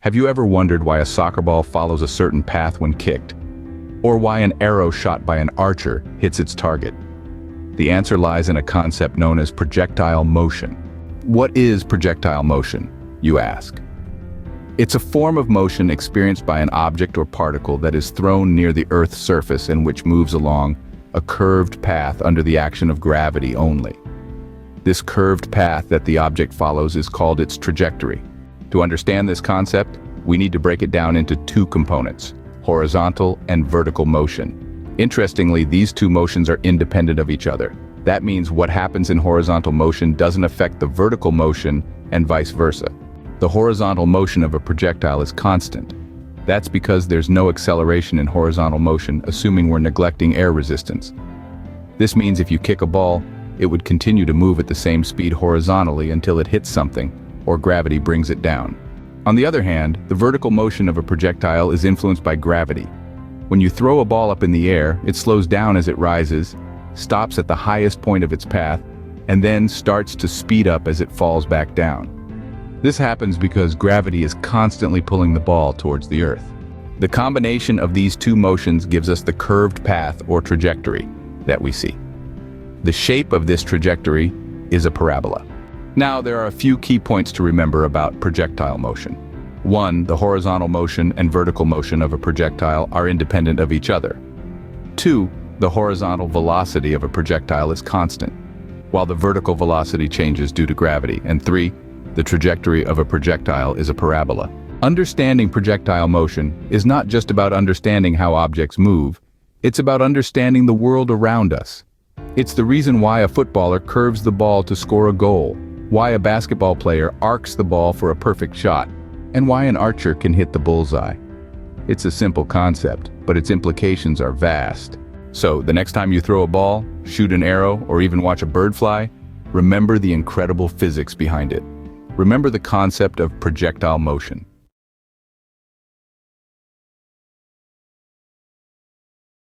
Have you ever wondered why a soccer ball follows a certain path when kicked? Or why an arrow shot by an archer hits its target? The answer lies in a concept known as projectile motion. What is projectile motion, you ask? It's a form of motion experienced by an object or particle that is thrown near the Earth's surface and which moves along a curved path under the action of gravity only. This curved path that the object follows is called its trajectory. To understand this concept, we need to break it down into two components: horizontal and vertical motion. Interestingly, these two motions are independent of each other. That means what happens in horizontal motion doesn't affect the vertical motion and vice versa. The horizontal motion of a projectile is constant. That's because there's no acceleration in horizontal motion, assuming we're neglecting air resistance. This means if you kick a ball, it would continue to move at the same speed horizontally until it hits something, or gravity brings it down. On the other hand, the vertical motion of a projectile is influenced by gravity. When you throw a ball up in the air, it slows down as it rises, stops at the highest point of its path, and then starts to speed up as it falls back down. This happens because gravity is constantly pulling the ball towards the Earth. The combination of these two motions gives us the curved path or trajectory that we see. The shape of this trajectory is a parabola. Now, there are a few key points to remember about projectile motion. 1. The horizontal motion and vertical motion of a projectile are independent of each other. 2. The horizontal velocity of a projectile is constant, while the vertical velocity changes due to gravity. And 3. The trajectory of a projectile is a parabola. Understanding projectile motion is not just about understanding how objects move, it's about understanding the world around us. It's the reason why a footballer curves the ball to score a goal, why a basketball player arcs the ball for a perfect shot, and why an archer can hit the bullseye. It's a simple concept, but its implications are vast. So, the next time you throw a ball, shoot an arrow, or even watch a bird fly, remember the incredible physics behind it. Remember the concept of projectile motion.